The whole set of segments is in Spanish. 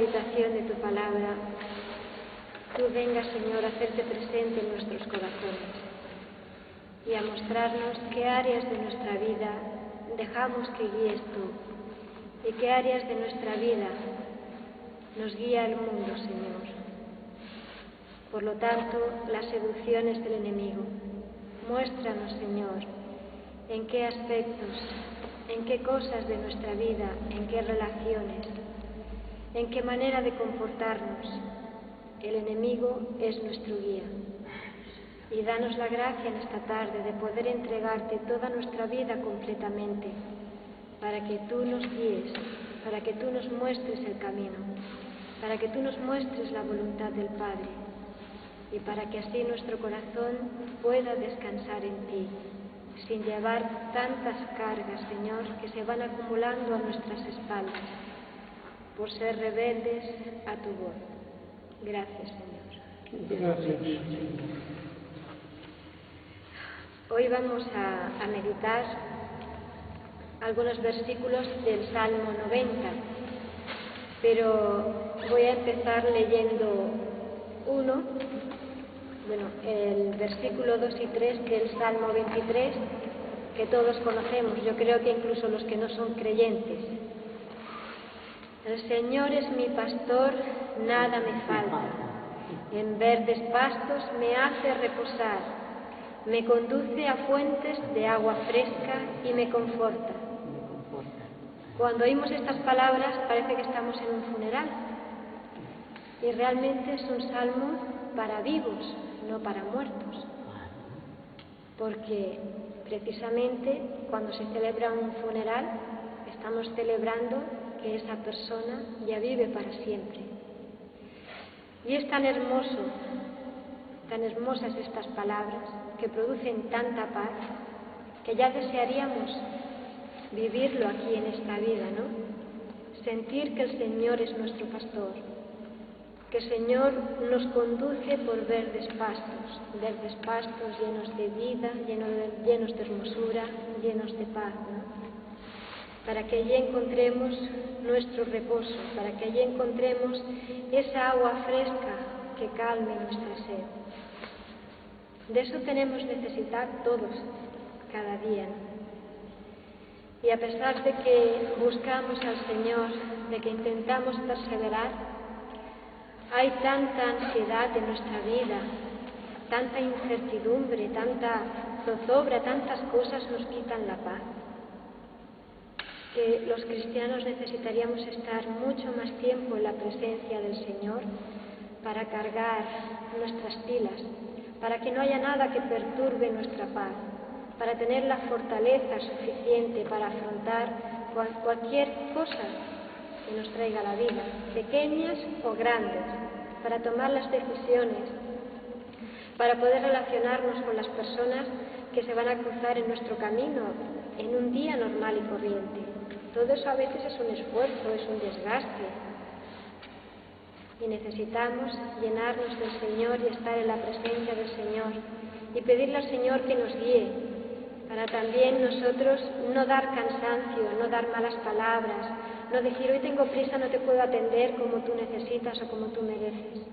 meditación de tu palabra, tú vengas, Señor, a hacerte presente en nuestros corazones y a mostrarnos qué áreas de nuestra vida dejamos que guíes tú y qué áreas de nuestra vida nos guía el mundo, Señor. Por lo tanto, las seducciones del enemigo, muéstranos, Señor, en qué aspectos, en qué cosas de nuestra vida, en qué relaciones, en qué manera de comportarnos el enemigo es nuestro guía. Y danos la gracia en esta tarde de poder entregarte toda nuestra vida completamente, para que tú nos guíes, para que tú nos muestres el camino, para que tú nos muestres la voluntad del Padre, y para que así nuestro corazón pueda descansar en ti, sin llevar tantas cargas, Señor, que se van acumulando a nuestras espaldas, por ser rebeldes a tu voz. Gracias, Señor. Gracias. Hoy vamos a meditar algunos versículos del Salmo 90, pero voy a empezar leyendo el versículo 2 y 3 del Salmo 23, que todos conocemos, yo creo que incluso los que no son creyentes. El Señor es mi pastor, nada me falta. En verdes pastos me hace reposar, me conduce a fuentes de agua fresca y me conforta. Cuando oímos estas palabras parece que estamos en un funeral, y realmente es un salmo para vivos, no para muertos, porque precisamente cuando se celebra un funeral estamos celebrando que esa persona ya vive para siempre. Y es tan hermoso, tan hermosas estas palabras que producen tanta paz, que ya desearíamos vivirlo aquí en esta vida, ¿no? Sentir que el Señor es nuestro pastor, que el Señor nos conduce por verdes pastos llenos de vida, llenos de hermosura, llenos de paz, ¿no? Para que allí encontremos nuestro reposo, para que allí encontremos esa agua fresca que calme nuestra sed. De eso tenemos necesidad todos, cada día, ¿no? Y a pesar de que buscamos al Señor, de que intentamos perseverar, hay tanta ansiedad en nuestra vida, tanta incertidumbre, tanta zozobra, tantas cosas nos quitan la paz, que los cristianos necesitaríamos estar mucho más tiempo en la presencia del Señor para cargar nuestras pilas, para que no haya nada que perturbe nuestra paz, para tener la fortaleza suficiente para afrontar cualquier cosa que nos traiga la vida, pequeñas o grandes, para tomar las decisiones, para poder relacionarnos con las personas que se van a cruzar en nuestro camino en un día normal y corriente. Todo eso a veces es un esfuerzo, es un desgaste. Y necesitamos llenarnos del Señor y estar en la presencia del Señor y pedirle al Señor que nos guíe, para también nosotros no dar cansancio, no dar malas palabras, no decir hoy tengo prisa, no te puedo atender como tú necesitas o como tú mereces.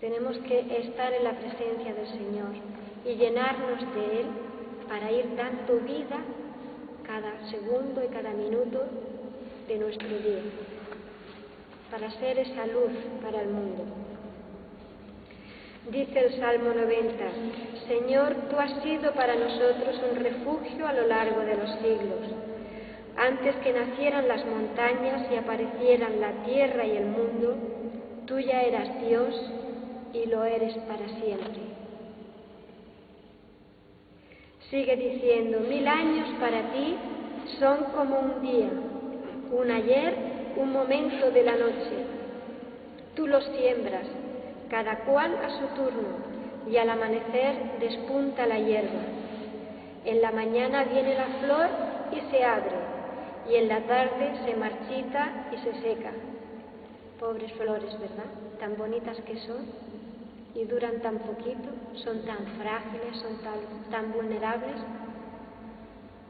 Tenemos que estar en la presencia del Señor y llenarnos de Él para ir dando vida cada segundo y cada minuto de nuestro día, para ser esa luz para el mundo. Dice el Salmo 90, Señor, tú has sido para nosotros un refugio a lo largo de los siglos. Antes que nacieran las montañas y aparecieran la tierra y el mundo, tú ya eras Dios y lo eres para siempre. Sigue diciendo, 1000 años para ti son como un día, un ayer, un momento de la noche. Tú los siembras, cada cual a su turno, y al amanecer despunta la hierba. En la mañana viene la flor y se abre, y en la tarde se marchita y se seca. Pobres flores, ¿verdad? Tan bonitas que son, y duran tan poquito, son tan frágiles, son tan vulnerables.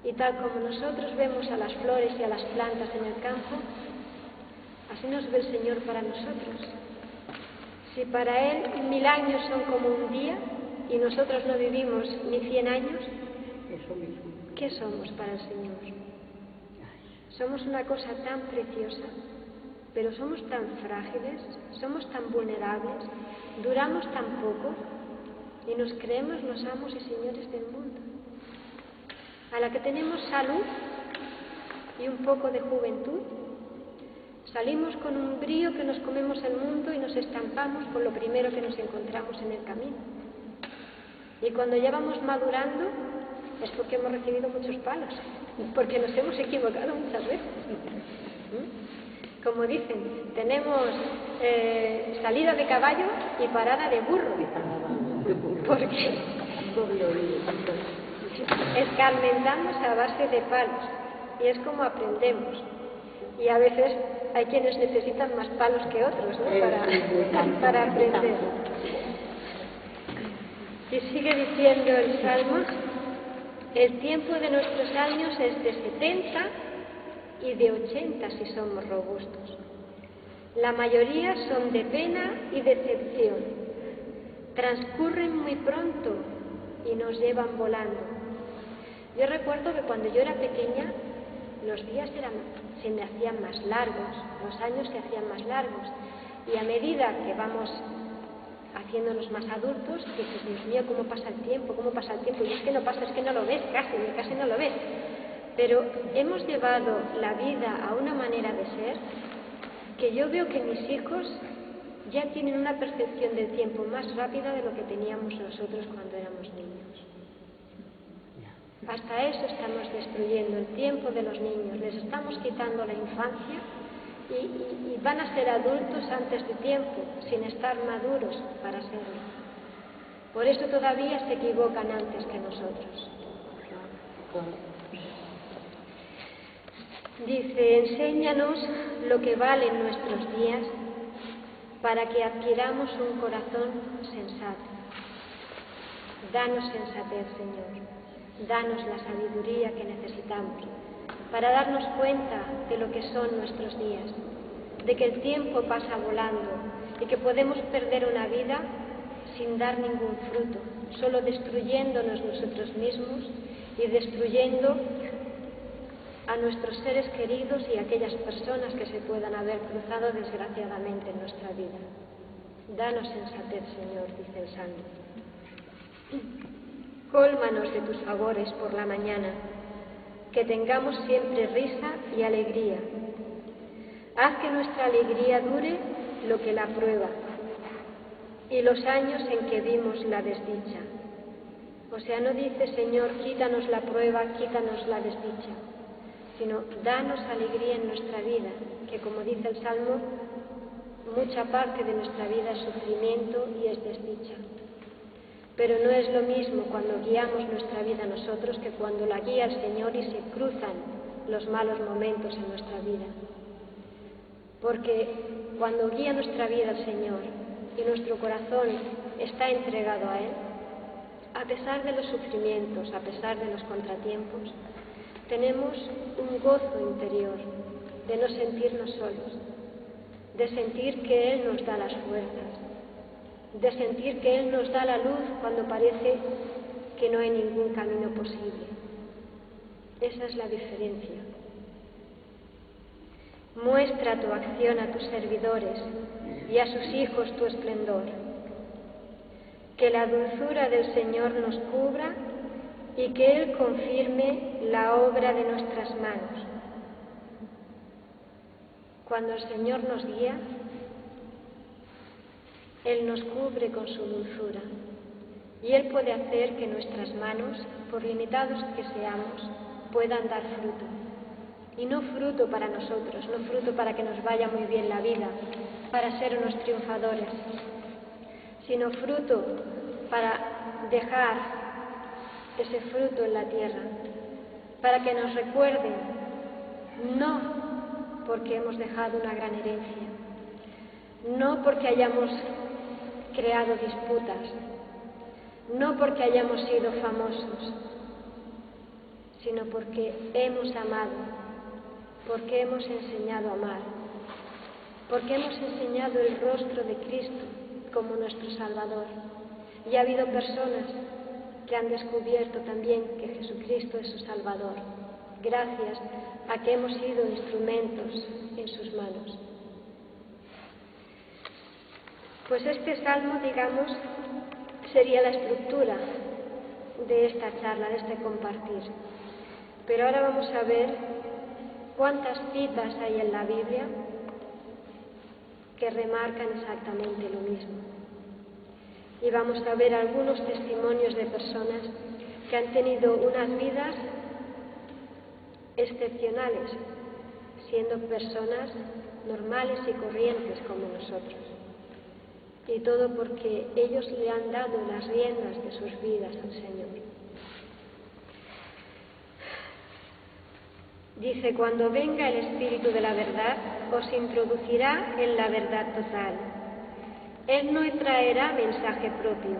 Y tal como nosotros vemos a las flores y a las plantas en el campo, Así nos ve el Señor para nosotros. Si para Él 1000 años son como un día y nosotros no vivimos ni 100 años, ¿qué somos para el Señor? Somos una cosa tan preciosa, pero somos tan frágiles, somos tan vulnerables, duramos tan poco y nos creemos los amos y señores del mundo. A la que tenemos salud y un poco de juventud, salimos con un brío que nos comemos el mundo y nos estampamos con lo primero que nos encontramos en el camino. Y cuando ya vamos madurando es porque hemos recibido muchos palos, porque nos hemos equivocado muchas veces. Como dicen, tenemos salida de caballo y parada de burro, porque escarmentamos a base de palos y es como aprendemos. Y a veces hay quienes necesitan más palos que otros, ¿no? para aprender. Y sigue diciendo el Salmo: el tiempo de nuestros años es de 70 y de 80 si somos robustos. La mayoría son de pena y decepción. Transcurren muy pronto y nos llevan volando. Yo recuerdo que cuando yo era pequeña los días se me hacían más largos, los años se hacían más largos, y a medida que vamos haciéndonos más adultos, dices, Dios mío, ¿cómo pasa el tiempo? Y es que no pasa, es que no lo ves casi no lo ves. Pero hemos llevado la vida a una manera de ser que yo veo que mis hijos ya tienen una percepción del tiempo más rápida de lo que teníamos nosotros cuando éramos niños. Hasta eso estamos destruyendo el tiempo de los niños, les estamos quitando la infancia y van a ser adultos antes de tiempo, sin estar maduros para serlo. Por eso todavía se equivocan antes que nosotros. Dice, enséñanos lo que valen nuestros días para que adquiramos un corazón sensato. Danos sensatez, Señor. Danos la sabiduría que necesitamos para darnos cuenta de lo que son nuestros días, de que el tiempo pasa volando y que podemos perder una vida sin dar ningún fruto, solo destruyéndonos nosotros mismos y destruyendo a nuestros seres queridos y a aquellas personas que se puedan haber cruzado desgraciadamente en nuestra vida. Danos sensatez, Señor, dice el Salmo. Cólmanos de tus favores por la mañana, que tengamos siempre risa y alegría. Haz que nuestra alegría dure lo que la prueba y los años en que vimos la desdicha. O sea, no dice, Señor, quítanos la prueba, quítanos la desdicha, sino danos alegría en nuestra vida, que como dice el Salmo, mucha parte de nuestra vida es sufrimiento y es desdicha. Pero no es lo mismo cuando guiamos nuestra vida nosotros que cuando la guía el Señor y se cruzan los malos momentos en nuestra vida. Porque cuando guía nuestra vida el Señor y nuestro corazón está entregado a Él, a pesar de los sufrimientos, a pesar de los contratiempos, tenemos un gozo interior de no sentirnos solos, de sentir que Él nos da las fuerzas, de sentir que Él nos da la luz cuando parece que no hay ningún camino posible. Esa es la diferencia. Muestra tu acción a tus servidores y a sus hijos tu esplendor. Que la dulzura del Señor nos cubra y que Él confirme la obra de nuestras manos. Cuando el Señor nos guía, Él nos cubre con su dulzura y Él puede hacer que nuestras manos, por limitados que seamos, puedan dar fruto. Y no fruto para nosotros, no fruto para que nos vaya muy bien la vida, para ser unos triunfadores, sino fruto para dejar ese fruto en la tierra, para que nos recuerden, no porque hemos dejado una gran herencia, no porque hayamos creado disputas, no porque hayamos sido famosos, sino porque hemos amado, porque hemos enseñado a amar porque hemos enseñado el rostro de Cristo como nuestro Salvador. Y ha habido personas que han descubierto también que Jesucristo es su Salvador, gracias a que hemos sido instrumentos en sus manos. Pues este salmo, digamos, sería la estructura de esta charla, de este compartir. Pero ahora vamos a ver cuántas citas hay en la Biblia que remarcan exactamente lo mismo. Y vamos a ver algunos testimonios de personas que han tenido unas vidas excepcionales, siendo personas normales y corrientes como nosotros. Y todo porque ellos le han dado las riendas de sus vidas al Señor. Dice: cuando venga el Espíritu de la verdad, os introducirá en la verdad total. Él no traerá mensaje propio,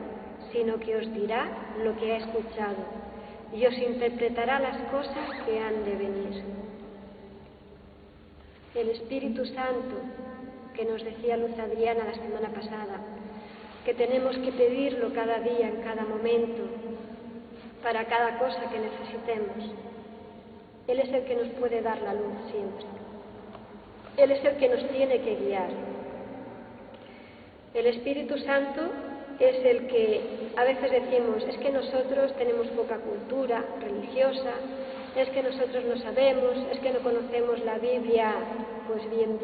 sino que os dirá lo que ha escuchado y os interpretará las cosas que han de venir. El Espíritu Santo, que nos decía Luz Adriana la semana pasada, que tenemos que pedirlo cada día, en cada momento, para cada cosa que necesitemos. Él es el que nos puede dar la luz siempre. Él es el que nos tiene que guiar. El Espíritu Santo es el que a veces decimos: es que nosotros tenemos poca cultura religiosa, es que nosotros no sabemos, es que no conocemos la Biblia pues bien.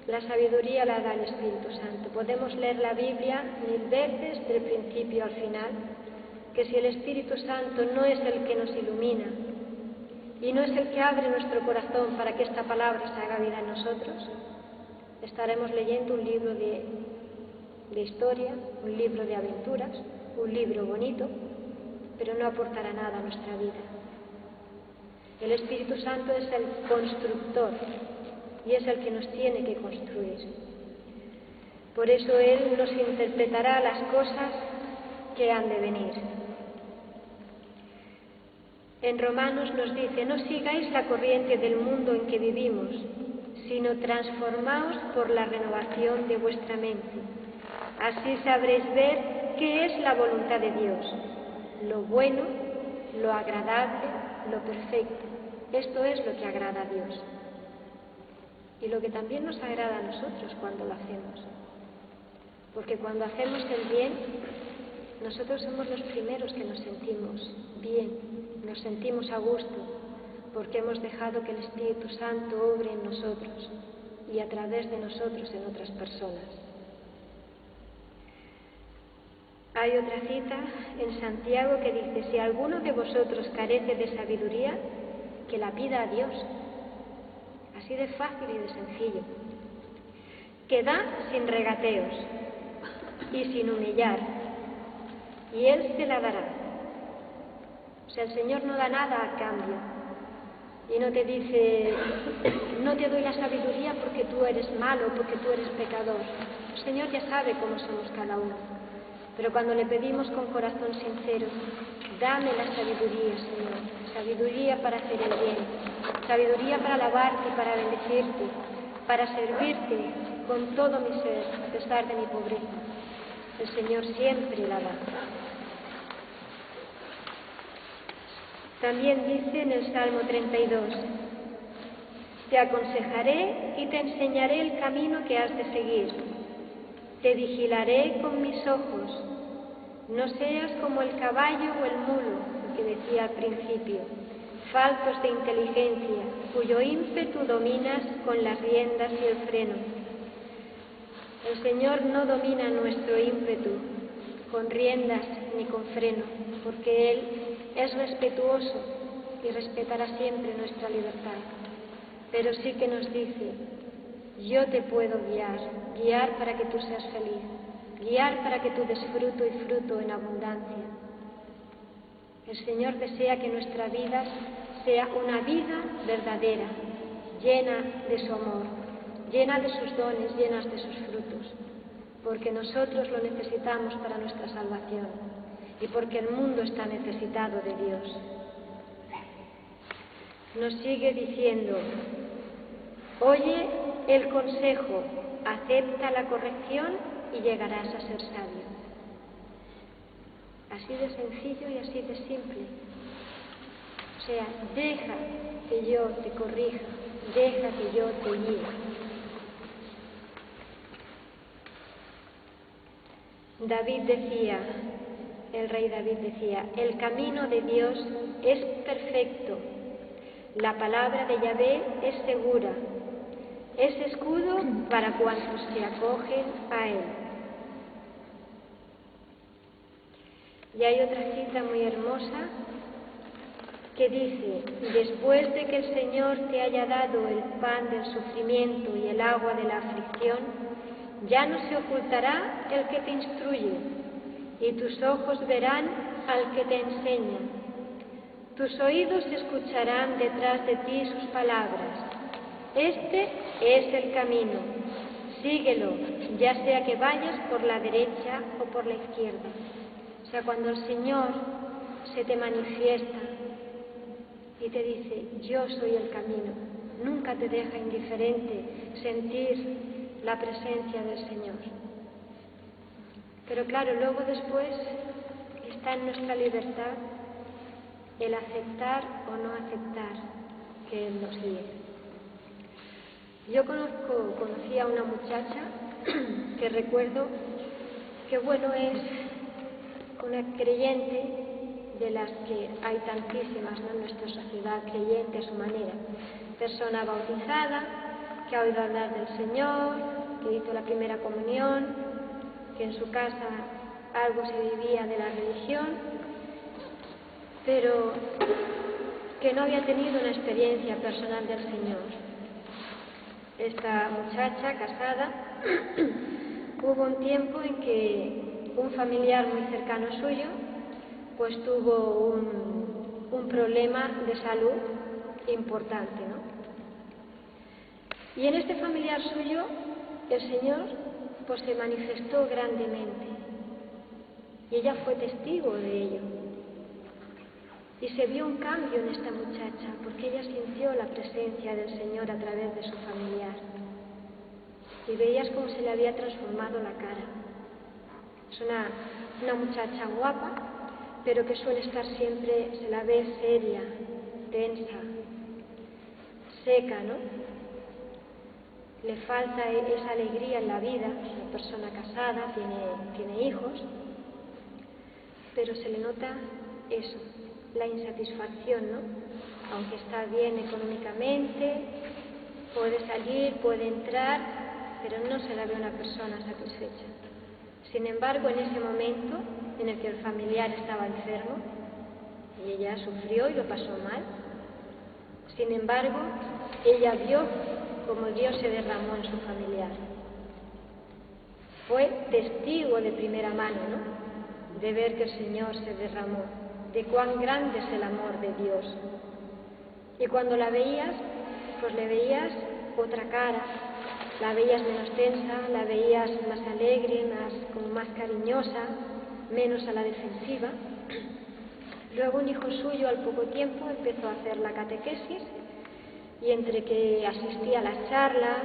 La sabiduría la da el Espíritu Santo. Podemos leer la Biblia 1000 veces, del principio al final, que si el Espíritu Santo no es el que nos ilumina y no es el que abre nuestro corazón para que esta palabra se haga vida en nosotros, estaremos leyendo un libro de historia, un libro de aventuras, un libro bonito, pero no aportará nada a nuestra vida. El Espíritu Santo es el constructor y es el que nos tiene que construir. Por eso Él nos interpretará las cosas que han de venir. En Romanos nos dice: no sigáis la corriente del mundo en que vivimos, sino transformaos por la renovación de vuestra mente. Así sabréis ver qué es la voluntad de Dios, lo bueno, lo agradable, lo perfecto. Esto es lo que agrada a Dios. Y lo que también nos agrada a nosotros cuando lo hacemos. Porque cuando hacemos el bien, nosotros somos los primeros que nos sentimos bien, nos sentimos a gusto, porque hemos dejado que el Espíritu Santo obre en nosotros y a través de nosotros en otras personas. Hay otra cita en Santiago que dice: si alguno de vosotros carece de sabiduría, que la pida a Dios. Así de fácil y de sencillo. Que da sin regateos y sin humillar, y Él se la dará. O sea, el Señor no da nada a cambio. Y no te dice: no te doy la sabiduría porque tú eres malo, porque tú eres pecador. El Señor ya sabe cómo somos cada uno. Pero cuando le pedimos con corazón sincero: dame la sabiduría, Señor, sabiduría para hacer el bien, sabiduría para alabarte y para bendecirte, para servirte con todo mi ser, a pesar de mi pobreza. El Señor siempre la da. También dice en el Salmo 32: te aconsejaré y te enseñaré el camino que has de seguir. Te vigilaré con mis ojos. No seas como el caballo o el mulo, lo que decía al principio, faltos de inteligencia, cuyo ímpetu dominas con las riendas y el freno. El Señor no domina nuestro ímpetu con riendas ni con freno, porque Él es respetuoso y respetará siempre nuestra libertad. Pero sí que nos dice: yo te puedo guiar para que tú seas feliz, guiar para que tú des fruto y fruto en abundancia. El Señor desea que nuestra vida sea una vida verdadera, llena de su amor, llena de sus dones, llenas de sus frutos, porque nosotros lo necesitamos para nuestra salvación y porque el mundo está necesitado de Dios. Nos sigue diciendo: oye el consejo, acepta la corrección y llegarás a ser sabio. Así de sencillo y así de simple. O sea, deja que yo te corrija, deja que yo te guíe. David decía, el rey David decía, el camino de Dios es perfecto, la palabra de Yahvé es segura, es escudo para cuantos se acogen a él. Y hay otra cita muy hermosa que dice, después de que el Señor te haya dado el pan del sufrimiento y el agua de la aflicción, ya no se ocultará el que te instruye, y tus ojos verán al que te enseña. Tus oídos escucharán detrás de ti sus palabras. Este es el camino, síguelo, ya sea que vayas por la derecha o por la izquierda. O sea, cuando el Señor se te manifiesta y te dice, yo soy el camino, nunca te deja indiferente sentir la presencia del Señor. Pero claro, luego después está en nuestra libertad el aceptar o no aceptar que Él nos guíe. Yo conocí a una muchacha que recuerdo que bueno es una creyente de las que hay tantísimas, ¿no?, en nuestra sociedad, creyente a su manera, persona bautizada, que ha oído hablar del Señor, que hizo la primera comunión, que en su casa algo se vivía de la religión, pero que no había tenido una experiencia personal del Señor. Esta muchacha casada, hubo un tiempo en que un familiar muy cercano suyo pues tuvo un problema de salud importante, ¿no? Y en este familiar suyo el Señor pues se manifestó grandemente y ella fue testigo de ello. Y se vio un cambio en esta muchacha porque ella sintió la presencia del Señor a través de su familiar. Y veías cómo se le había transformado la cara. Es una muchacha guapa, pero que suele estar siempre, se la ve seria, tensa, seca, ¿no? Le falta esa alegría en la vida, es una persona casada, tiene hijos, pero se le nota eso, la insatisfacción, ¿no? Aunque está bien económicamente, puede salir, puede entrar, pero no se la ve una persona satisfecha. Sin embargo, en ese momento en el que el familiar estaba enfermo, y ella sufrió y lo pasó mal, sin embargo, ella vio como Dios se derramó en su familiar. Fue testigo de primera mano, ¿no?, de ver que el Señor se derramó, de cuán grande es el amor de Dios. Y cuando la veías, pues le veías otra cara, la veías menos tensa, la veías más alegre, como más cariñosa, menos a la defensiva. Luego un hijo suyo al poco tiempo empezó a hacer la catequesis y entre que asistía a las charlas,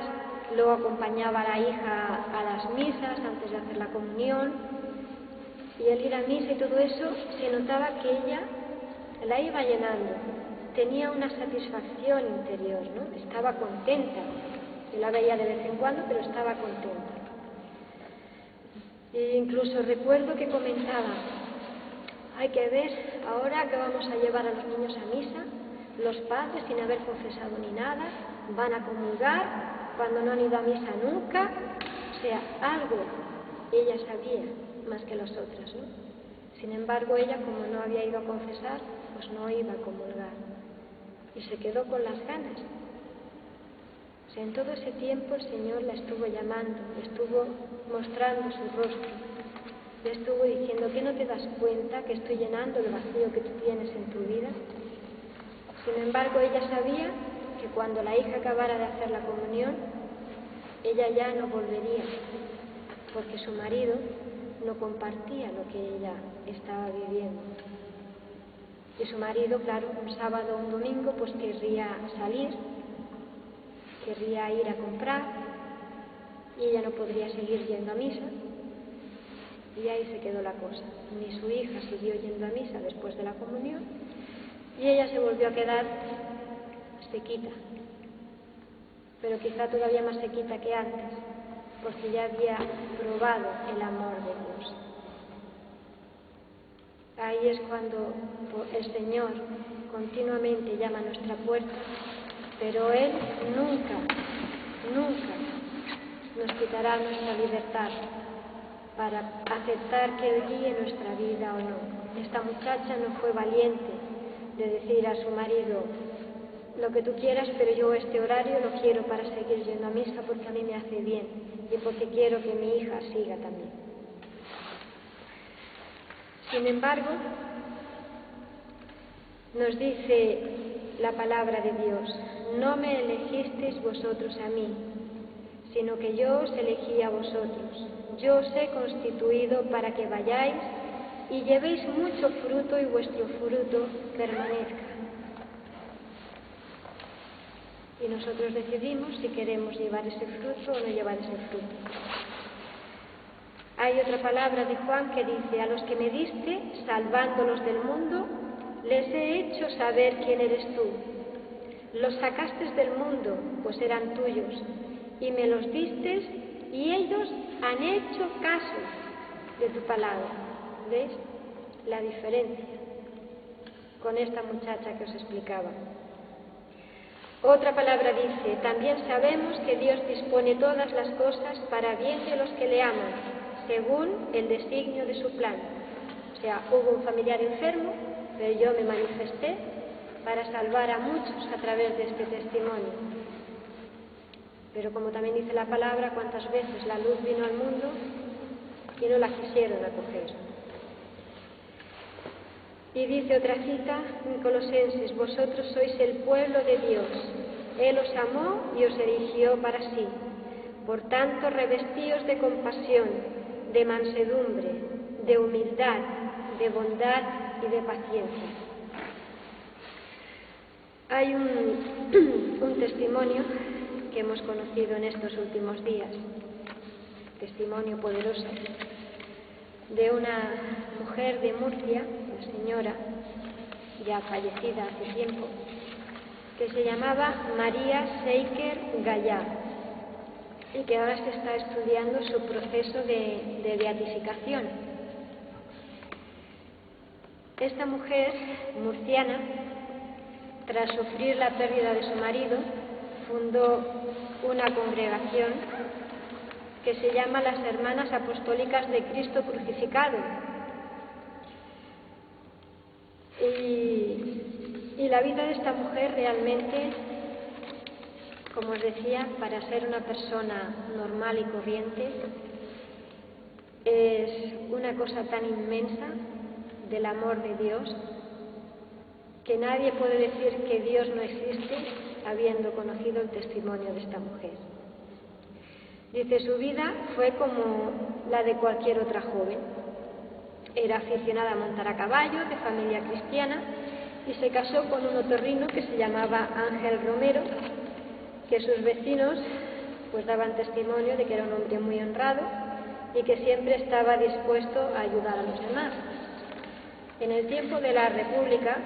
luego acompañaba a la hija a las misas antes de hacer la comunión, y el ir a misa y todo eso, se notaba que ella la iba llenando, tenía una satisfacción interior, ¿no? Estaba contenta. Yo la veía de vez en cuando, pero estaba contenta. E incluso recuerdo que comentaba, hay que ver, ahora que vamos a llevar a los niños a misa, los padres, sin haber confesado ni nada, van a comulgar cuando no han ido a misa nunca. O sea, algo ella sabía más que las otras, ¿no? Sin embargo, ella, como no había ido a confesar, pues no iba a comulgar. Y se quedó con las ganas. O sea, en todo ese tiempo el Señor la estuvo llamando, le estuvo mostrando su rostro, le estuvo diciendo que no te das cuenta que estoy llenando el vacío que tú tienes en tu vida. Sin embargo, ella sabía que cuando la hija acabara de hacer la comunión, ella ya no volvería, porque su marido no compartía lo que ella estaba viviendo. Y su marido, claro, un sábado o un domingo, pues querría salir, querría ir a comprar y ella no podría seguir yendo a misa. Y ahí se quedó la cosa. Ni su hija siguió yendo a misa después de la comunión y ella se volvió a quedar sequita, pero quizá todavía más sequita que antes, porque ya había probado el amor de Dios. Ahí es cuando el Señor continuamente llama a nuestra puerta, pero Él nunca nos quitará nuestra libertad para aceptar que Él guíe nuestra vida o no. Esta muchacha no fue valiente de decir a su marido: lo que tú quieras, pero yo este horario lo quiero para seguir yendo a misa porque a mí me hace bien y porque quiero que mi hija siga también. Sin embargo, nos dice la palabra de Dios: no me elegisteis vosotros a mí, sino que yo os elegí a vosotros. Yo os he constituido para que vayáis y llevéis mucho fruto y vuestro fruto permanezca. Y nosotros decidimos si queremos llevar ese fruto o no llevar ese fruto. Hay otra palabra de Juan que dice: a los que me diste, salvándolos del mundo, les he hecho saber quién eres tú. Los sacaste del mundo, pues eran tuyos, y me los diste, y ellos han hecho caso de tu palabra. ¿Ves la diferencia con esta muchacha que os explicaba? Otra palabra dice: también sabemos que Dios dispone todas las cosas para bien de los que le aman, según el designio de su plan. O sea, hubo un familiar enfermo, pero yo me manifesté para salvar a muchos a través de este testimonio. Pero como también dice la palabra, cuántas veces la luz vino al mundo y no la quisieron acoger. Y dice otra cita en Colosenses: vosotros sois el pueblo de Dios, Él os amó y os eligió para sí. Por tanto, revestíos de compasión, de mansedumbre, de humildad, de bondad y de paciencia. Hay un testimonio que hemos conocido en estos últimos días, testimonio poderoso, de una mujer de Murcia, una señora ya fallecida hace tiempo, que se llamaba María Seiker Gallá, y que ahora se está estudiando su proceso de beatificación. Esta mujer murciana, tras sufrir la pérdida de su marido, fundó una congregación que se llama las Hermanas Apostólicas de Cristo Crucificado. Y la vida de esta mujer realmente, como os decía, para ser una persona normal y corriente, es una cosa tan inmensa del amor de Dios que nadie puede decir que Dios no existe habiendo conocido el testimonio de esta mujer. Dice: su vida fue como la de cualquier otra joven. Era aficionada a montar a caballo, de familia cristiana, y se casó con un otorrino que se llamaba Ángel Romero, que sus vecinos pues daban testimonio de que era un hombre muy honrado y que siempre estaba dispuesto a ayudar a los demás. En el tiempo de la República,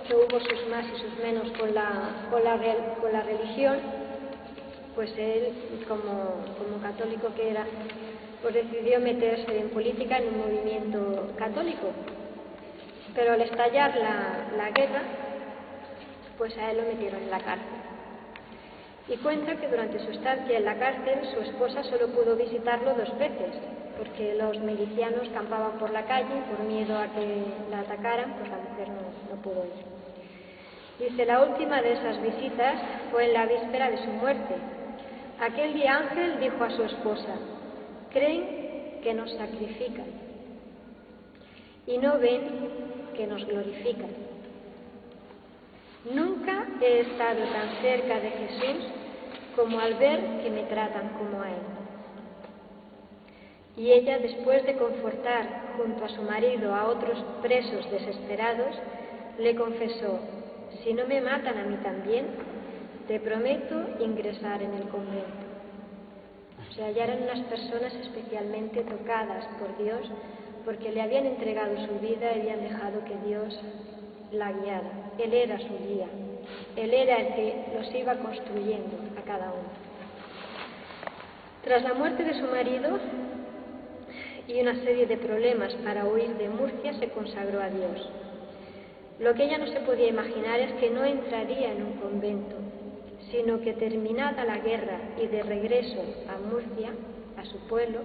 que hubo sus más y sus menos con la religión, pues él, como católico que era, pues decidió meterse en política en un movimiento católico. Pero al estallar la guerra, pues a él lo metieron en la cárcel. Y cuenta que durante su estancia en la cárcel, su esposa solo pudo visitarlo 2 veces, porque los milicianos campaban por la calle y por miedo a que la atacaran, pues la mujer no pudo ir. Dice: la última de esas visitas fue en la víspera de su muerte. Aquel día Ángel dijo a su esposa: creen que nos sacrifican y no ven que nos glorifican. Nunca he estado tan cerca de Jesús como al ver que me tratan como a Él. Y ella, después de confortar junto a su marido a otros presos desesperados, le confesó: si no me matan a mí también, te prometo ingresar en el convento. O sea, ya eran unas personas especialmente tocadas por Dios porque le habían entregado su vida y habían dejado que Dios la guiara. Él era su guía, Él era el que los iba construyendo a cada uno. Tras la muerte de su marido y una serie de problemas para huir de Murcia, se consagró a Dios. Lo que ella no se podía imaginar es que no entraría en un convento, sino que terminada la guerra y de regreso a Murcia, a su pueblo,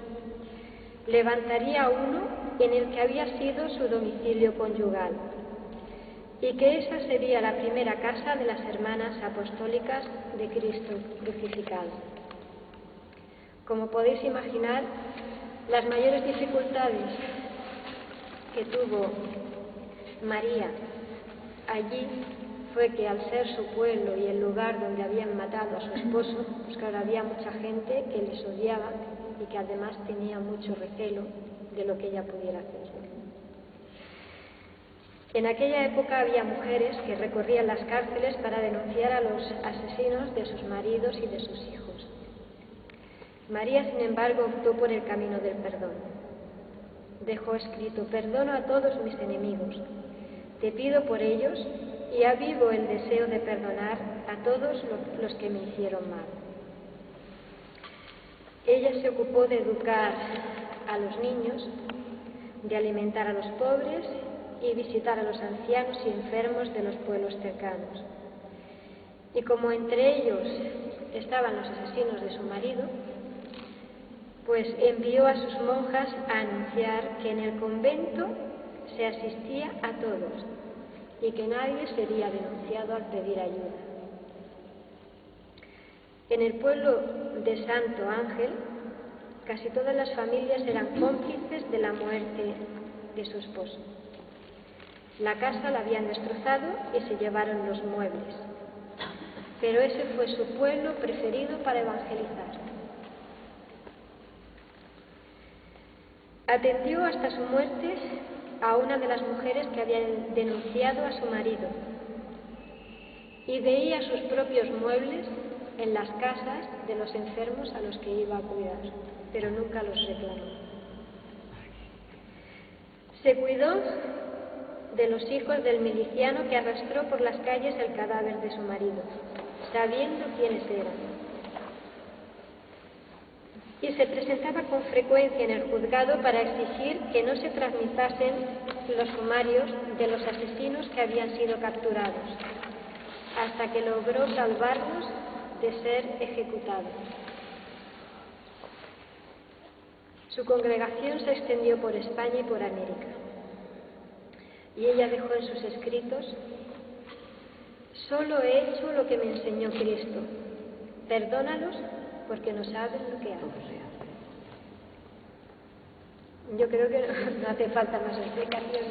levantaría uno en el que había sido su domicilio conyugal, y que esa sería la primera casa de las hermanas apostólicas de Cristo crucificado. Como podéis imaginar, las mayores dificultades que tuvo María allí fue que, al ser su pueblo y el lugar donde habían matado a su esposo, pues claro, había mucha gente que les odiaba y que además tenía mucho recelo de lo que ella pudiera hacer. En aquella época había mujeres que recorrían las cárceles para denunciar a los asesinos de sus maridos y de sus hijos. María, sin embargo, optó por el camino del perdón. Dejó escrito: perdono a todos mis enemigos, te pido por ellos y avivo el deseo de perdonar a todos los que me hicieron mal. Ella se ocupó de educar a los niños, de alimentar a los pobres y visitar a los ancianos y enfermos de los pueblos cercanos. Y como entre ellos estaban los asesinos de su marido, pues envió a sus monjas a anunciar que en el convento se asistía a todos y que nadie sería denunciado al pedir ayuda. En el pueblo de Santo Ángel, casi todas las familias eran cómplices de la muerte de su esposo. La casa la habían destrozado y se llevaron los muebles, pero ese fue su pueblo preferido para evangelizar. Atendió hasta su muerte a una de las mujeres que habían denunciado a su marido y veía sus propios muebles en las casas de los enfermos a los que iba a cuidar, pero nunca los reclamó. Se cuidó de los hijos del miliciano que arrastró por las calles el cadáver de su marido, sabiendo quiénes eran. Y se presentaba con frecuencia en el juzgado para exigir que no se tramitasen los sumarios de los asesinos que habían sido capturados, hasta que logró salvarlos de ser ejecutados. Su congregación se extendió por España y por América, y ella dejó en sus escritos: solo he hecho lo que me enseñó Cristo, perdónalos porque no saben lo que hacen. Yo creo que no hace falta más explicación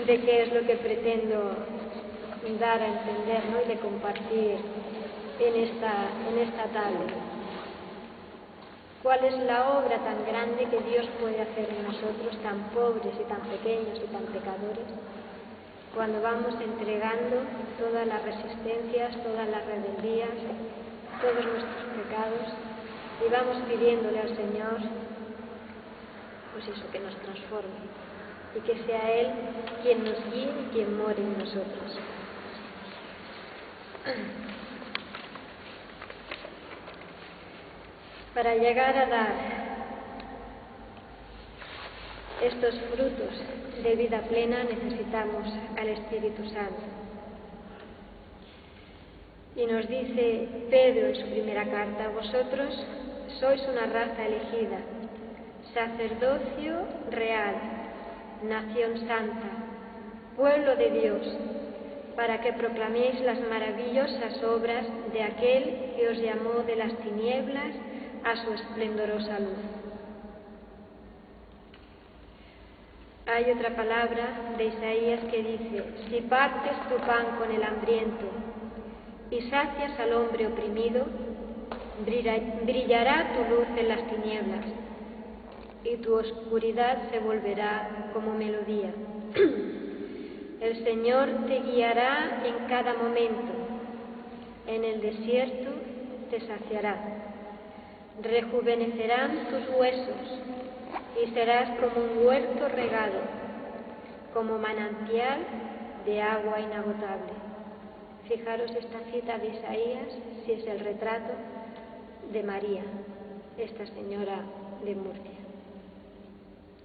de qué es lo que pretendo dar a entender, ¿no?, y de compartir en esta tarde. ¿Cuál es la obra tan grande que Dios puede hacer en nosotros, tan pobres y tan pequeños y tan pecadores, cuando vamos entregando todas las resistencias, todas las rebeldías, todos nuestros pecados, y vamos pidiéndole al Señor, pues eso, que nos transforme y que sea Él quien nos guíe y quien more en nosotros. Para llegar a dar estos frutos de vida plena necesitamos al Espíritu Santo. Y nos dice Pedro en su primera carta: vosotros sois una raza elegida, sacerdocio real, nación santa, pueblo de Dios, para que proclaméis las maravillosas obras de aquel que os llamó de las tinieblas a su esplendorosa luz. Hay otra palabra de Isaías que dice: si partes tu pan con el hambriento y sacias al hombre oprimido, brillará tu luz en las tinieblas y tu oscuridad se volverá como melodía. El Señor te guiará en cada momento, en el desierto te saciará. Rejuvenecerán tus huesos y serás como un huerto regado, como manantial de agua inagotable. Fijaros esta cita de Isaías, si es el retrato de María, esta señora de Murcia.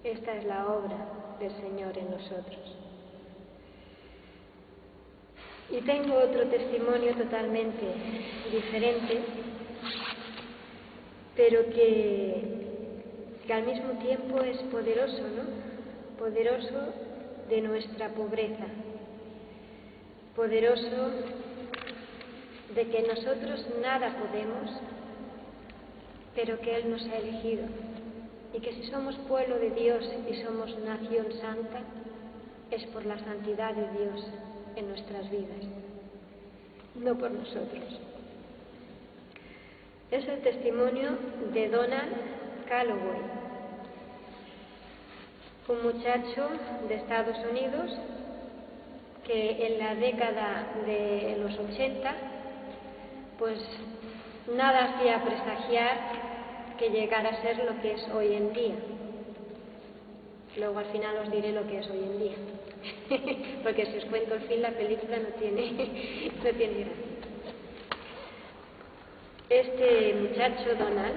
Esta es la obra del Señor en nosotros. Y tengo otro testimonio totalmente diferente, pero que al mismo tiempo es poderoso, ¿no? Poderoso de nuestra pobreza, poderoso de que nosotros nada podemos, pero que Él nos ha elegido, y que si somos pueblo de Dios y somos nación santa, es por la santidad de Dios en nuestras vidas, no por nosotros. Es el testimonio de Donald Calloway, un muchacho de Estados Unidos que en la década de los 80 pues nada hacía presagiar que llegara a ser lo que es hoy en día. Luego al final os diré lo que es hoy en día, porque si os cuento el fin la película no tiene gracia. Este muchacho, Donald,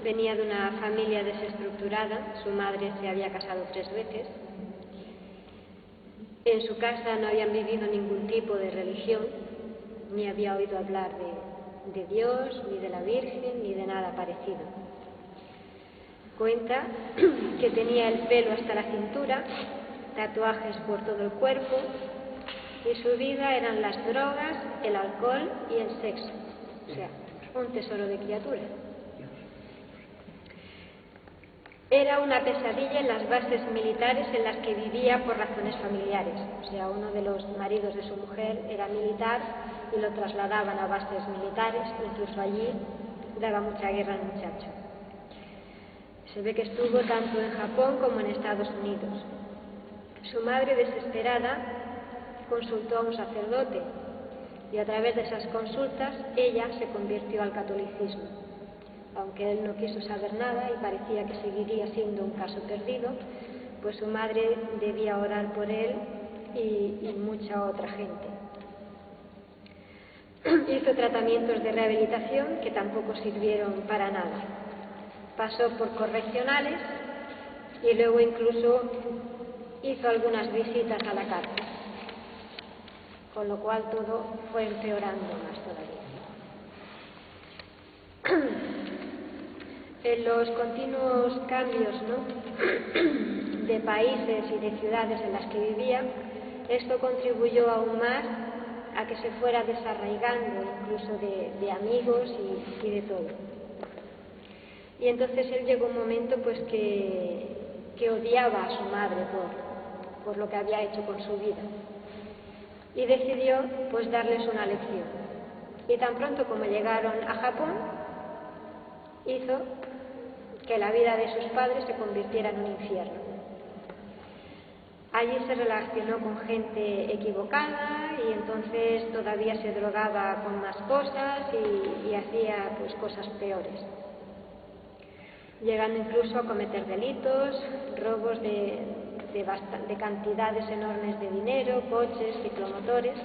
venía de una familia desestructurada. Su madre se había casado 3 veces. En su casa no habían vivido ningún tipo de religión, ni había oído hablar de Dios, ni de la Virgen, ni de nada parecido. Cuenta que tenía el pelo hasta la cintura, tatuajes por todo el cuerpo, y su vida eran las drogas, el alcohol y el sexo. O sea, un tesoro de criatura. Era una pesadilla en las bases militares en las que vivía por razones familiares. O sea, uno de los maridos de su mujer era militar y lo trasladaban a bases militares, incluso allí daba mucha guerra al muchacho. Se ve que estuvo tanto en Japón como en Estados Unidos. Su madre, desesperada, consultó a un sacerdote y a través de esas consultas ella se convirtió al catolicismo. Aunque él no quiso saber nada y parecía que seguiría siendo un caso perdido, pues su madre debía orar por él y mucha otra gente. Hizo tratamientos de rehabilitación que tampoco sirvieron para nada. Pasó por correccionales y luego incluso hizo algunas visitas a la cárcel, con lo cual todo fue empeorando más todavía. En los continuos cambios, ¿no?, de países y de ciudades en las que vivía, esto contribuyó aún más a que se fuera desarraigando incluso de amigos y de todo. Y entonces él llegó un momento pues que odiaba a su madre por lo que había hecho con su vida, y decidió pues darles una lección. Y tan pronto como llegaron a Japón, hizo que la vida de sus padres se convirtiera en un infierno. Allí se relacionó con gente equivocada y entonces todavía se drogaba con más cosas y hacía pues cosas peores, llegando incluso a cometer delitos, robos de cantidades enormes de dinero, coches, ciclomotores.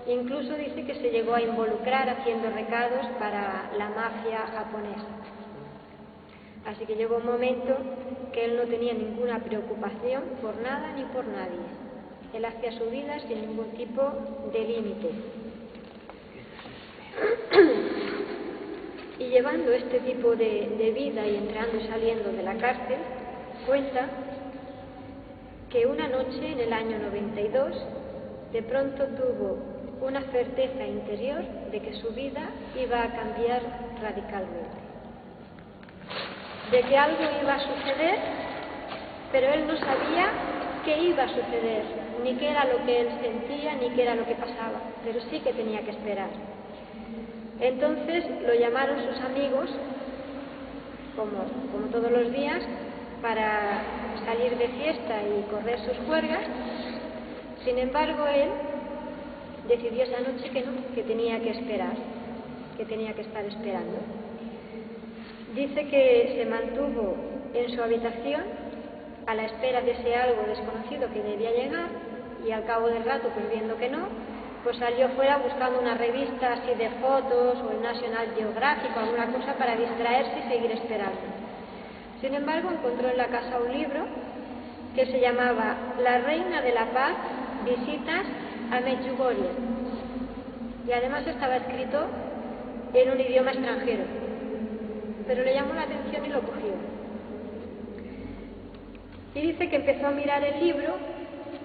Incluso dice que se llegó a involucrar haciendo recados para la mafia japonesa. Así que llegó un momento que él no tenía ninguna preocupación por nada ni por nadie. Él hacía su vida sin ningún tipo de límite. Y llevando este tipo de vida y entrando y saliendo de la cárcel, cuenta que una noche en el año 92 de pronto tuvo una certeza interior de que su vida iba a cambiar radicalmente, de que algo iba a suceder, pero él no sabía qué iba a suceder, ni qué era lo que él sentía, ni qué era lo que pasaba, pero sí que tenía que esperar. Entonces lo llamaron sus amigos, como todos los días, para salir de fiesta y correr sus juergas. Sin embargo, él decidió esa noche que no, que tenía que esperar, que tenía que estar esperando. Dice que se mantuvo en su habitación a la espera de ese algo desconocido que debía llegar, y al cabo del rato, pues viendo que no, pues salió fuera buscando una revista así de fotos o el National Geographic o alguna cosa para distraerse y seguir esperando. Sin embargo, encontró en la casa un libro que se llamaba La Reina de la Paz, visitas a Medjugorje, y además estaba escrito en un idioma extranjero, pero le llamó la atención y lo cogió. Y dice que empezó a mirar el libro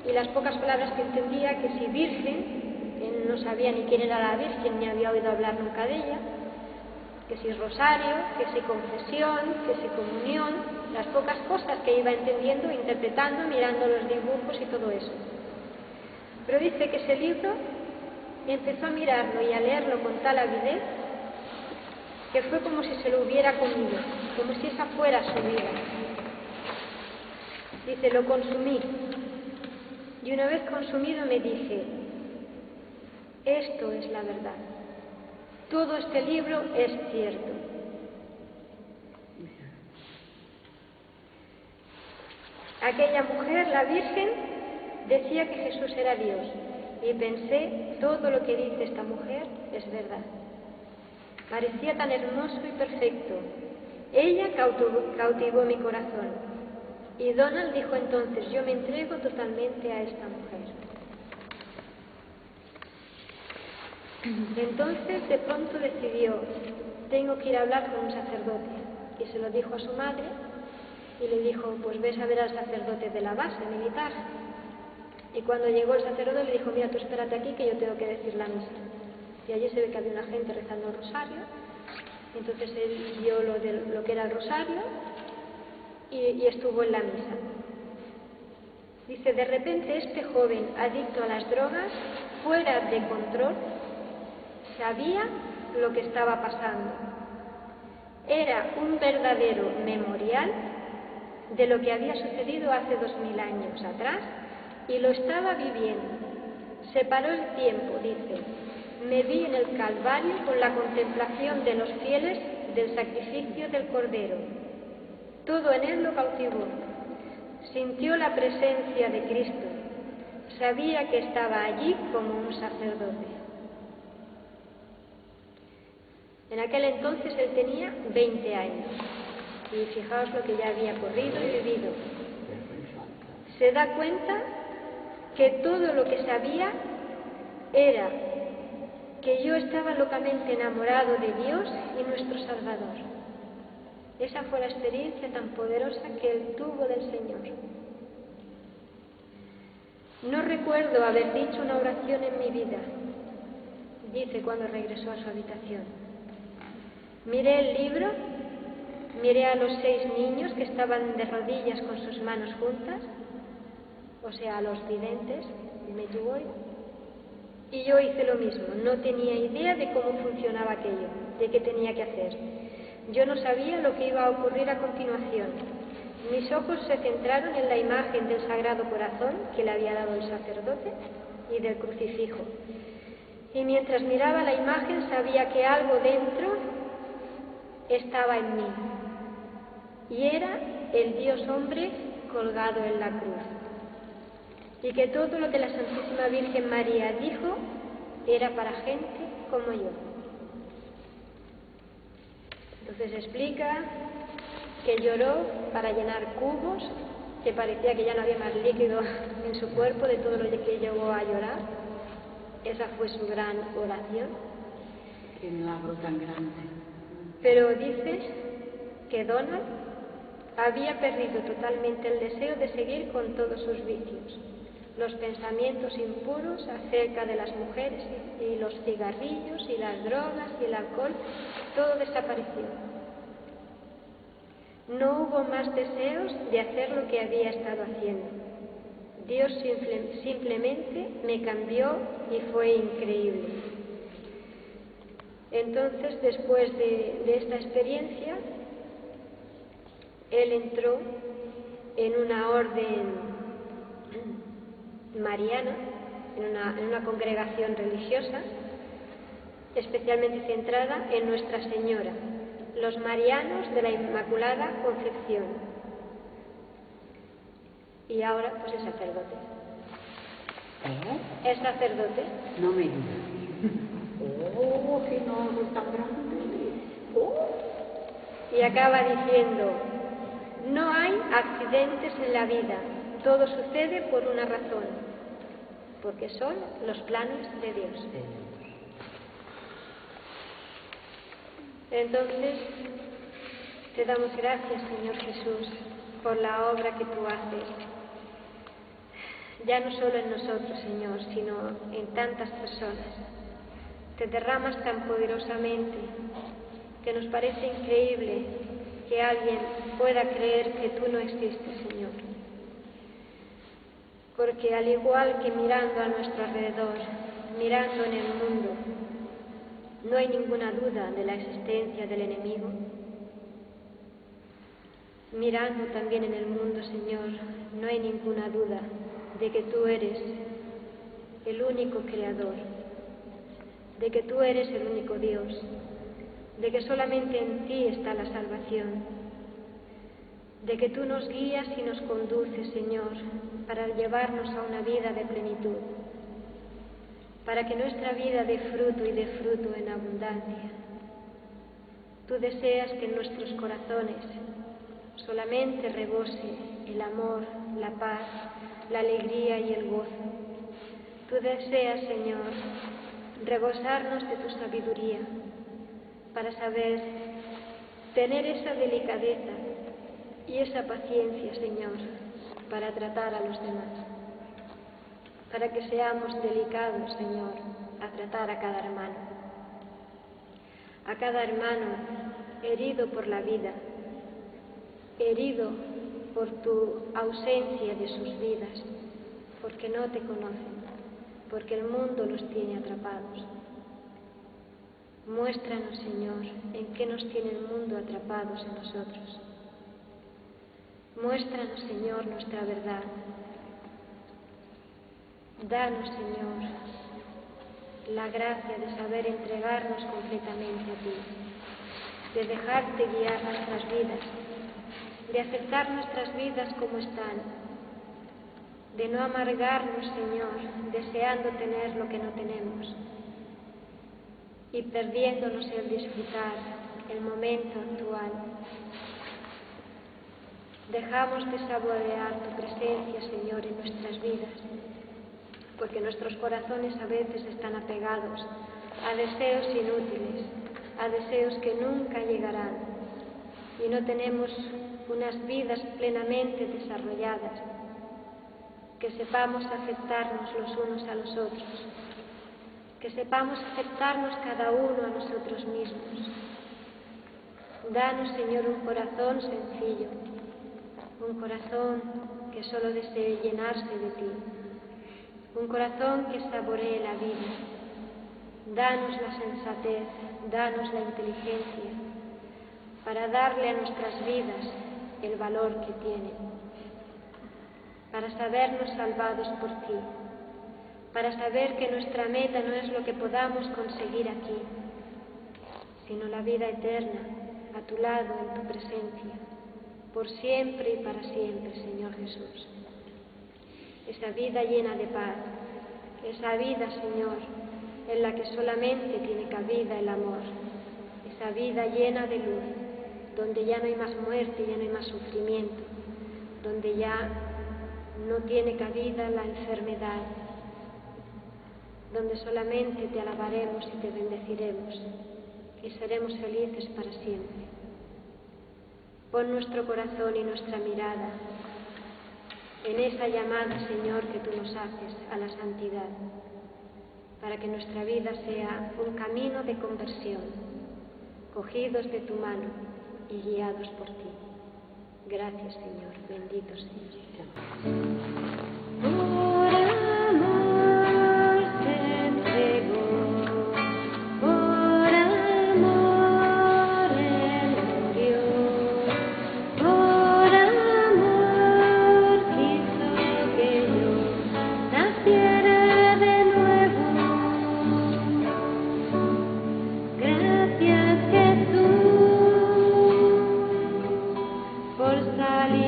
y las pocas palabras que entendía, que si virgen, él no sabía ni quién era la Virgen, ni había oído hablar nunca de ella, que si rosario, que si confesión, que si comunión, las pocas cosas que iba entendiendo, interpretando, mirando los dibujos y todo eso. Pero dice que ese libro empezó a mirarlo y a leerlo con tal avidez que fue como si se lo hubiera comido, como si esa fuera su vida. Dice, lo consumí, y una vez consumido me dije, esto es la verdad. Todo este libro es cierto. Aquella mujer, la Virgen, decía que Jesús era Dios, y pensé, todo lo que dice esta mujer es verdad. Parecía tan hermoso y perfecto. Ella cautivó mi corazón. Y Donald dijo entonces, yo me entrego totalmente a esta mujer. Entonces de pronto decidió, tengo que ir a hablar con un sacerdote, y se lo dijo a su madre y le dijo, pues ves a ver al sacerdote de la base militar. Y cuando llegó el sacerdote le dijo, mira, tú espérate aquí que yo tengo que decir la misa. Y allí se ve que había una gente rezando el rosario. Entonces él vio lo que era el rosario y estuvo en la misa. Dice, de repente este joven adicto a las drogas, fuera de control, sabía lo que estaba pasando. Era un verdadero memorial de lo que había sucedido hace 2000 años atrás y lo estaba viviendo. Se paró el tiempo, dice. Me vi en el Calvario con la contemplación de los fieles del sacrificio del Cordero. Todo en él lo cautivó. Sintió la presencia de Cristo. Sabía que estaba allí como un sacerdote. En aquel entonces él tenía 20 años. Y fijaos lo que ya había corrido y vivido. Se da cuenta que todo lo que sabía era que yo estaba locamente enamorado de Dios y nuestro Salvador. Esa fue la experiencia tan poderosa que él tuvo del Señor. No recuerdo haber dicho una oración en mi vida, dice cuando regresó a su habitación. Miré el libro, miré a los 6 niños que estaban de rodillas con sus manos juntas, o sea, a los videntes de Medjugorje, y yo hice lo mismo. No tenía idea de cómo funcionaba aquello, de qué tenía que hacer. Yo no sabía lo que iba a ocurrir a continuación. Mis ojos se centraron en la imagen del Sagrado Corazón que le había dado el sacerdote y del crucifijo. Y mientras miraba la imagen sabía que algo dentro estaba en mí. Y era el Dios hombre colgado en la cruz. Y que todo lo que la Santísima Virgen María dijo era para gente como yo. Entonces explica que lloró para llenar cubos, que parecía que ya no había más líquido en su cuerpo de todo lo que llegó a llorar. Esa fue su gran oración. Qué milagro tan grande. Pero dice que Donald había perdido totalmente el deseo de seguir con todos sus vicios. Los pensamientos impuros acerca de las mujeres y los cigarrillos y las drogas y el alcohol, todo desapareció. No hubo más deseos de hacer lo que había estado haciendo. Dios simplemente me cambió y fue increíble. Entonces, después de esta experiencia, él entró en una orden mariana en una congregación religiosa, especialmente centrada en Nuestra Señora, los marianos de la Inmaculada Concepción. Y ahora, pues es sacerdote. ¿Es sacerdote? No me digas. ¡Oh, qué nombre tan grande! ¡Oh! Y acaba diciendo: no hay accidentes en la vida, todo sucede por una razón, porque son los planes de Dios. Entonces, te damos gracias, Señor Jesús, por la obra que tú haces, ya no solo en nosotros, Señor, sino en tantas personas. Te derramas tan poderosamente que nos parece increíble que alguien pueda creer que tú no existes, Señor. Porque al igual que mirando a nuestro alrededor, mirando en el mundo, no hay ninguna duda de la existencia del enemigo. Mirando también en el mundo, Señor, no hay ninguna duda de que tú eres el único creador, de que tú eres el único Dios, de que solamente en ti está la salvación, de que tú nos guías y nos conduces, Señor, para llevarnos a una vida de plenitud, para que nuestra vida dé fruto y dé fruto en abundancia. Tú deseas que en nuestros corazones solamente rebose el amor, la paz, la alegría y el gozo. Tú deseas, Señor, rebosarnos de tu sabiduría para saber tener esa delicadeza y esa paciencia, Señor, para tratar a los demás, para que seamos delicados, Señor, a tratar a cada hermano herido por la vida, herido por tu ausencia de sus vidas, porque no te conocen, porque el mundo los tiene atrapados. Muéstranos, Señor, en qué nos tiene el mundo atrapados en nosotros. Muéstranos, Señor, nuestra verdad. Danos, Señor, la gracia de saber entregarnos completamente a ti, de dejarte guiar nuestras vidas, de aceptar nuestras vidas como están, de no amargarnos, Señor, deseando tener lo que no tenemos y perdiéndonos el disfrutar el momento actual. Dejamos de saborear tu presencia, Señor, en nuestras vidas, porque nuestros corazones a veces están apegados a deseos inútiles, a deseos que nunca llegarán, y no tenemos unas vidas plenamente desarrolladas, que sepamos aceptarnos los unos a los otros, que sepamos aceptarnos cada uno a nosotros mismos. Danos, Señor, un corazón sencillo, un corazón que solo desee llenarse de ti, un corazón que saboree la vida. Danos la sensatez, danos la inteligencia, para darle a nuestras vidas el valor que tienen, para sabernos salvados por ti, para saber que nuestra meta no es lo que podamos conseguir aquí, sino la vida eterna, a tu lado, en tu presencia, por siempre y para siempre, Señor Jesús. Esa vida llena de paz, esa vida, Señor, en la que solamente tiene cabida el amor, esa vida llena de luz, donde ya no hay más muerte, ya no hay más sufrimiento, donde ya no tiene cabida la enfermedad, donde solamente te alabaremos y te bendeciremos y seremos felices para siempre. Pon nuestro corazón y nuestra mirada en esa llamada, Señor, que tú nos haces a la santidad, para que nuestra vida sea un camino de conversión, cogidos de tu mano y guiados por ti. Gracias, Señor. Bendito seas. Naciera de por salir